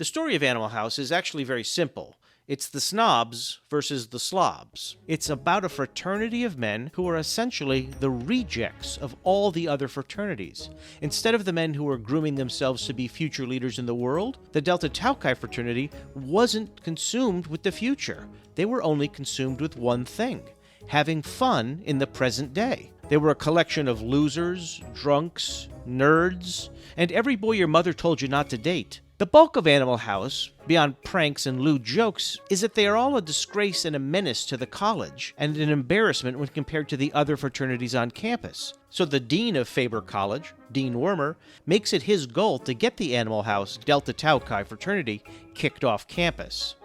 The story of Animal House is actually very simple. It's the Snobs versus the Slobs. It's about a fraternity of men who are essentially the rejects of all the other fraternities. Instead of the men who are grooming themselves to be future leaders in the world, the Delta Tau Chi fraternity wasn't consumed with the future. They were only consumed with one thing: having fun in the present day. They were a collection of losers, drunks, nerds, and every boy your mother told you not to date. The bulk of Animal House, beyond pranks and lewd jokes, is that they are all a disgrace and a menace to the college, and an embarrassment when compared to the other fraternities on campus. So the dean of Faber College, Dean Wormer, makes it his goal to get the Animal House Delta Tau Chi fraternity kicked off campus.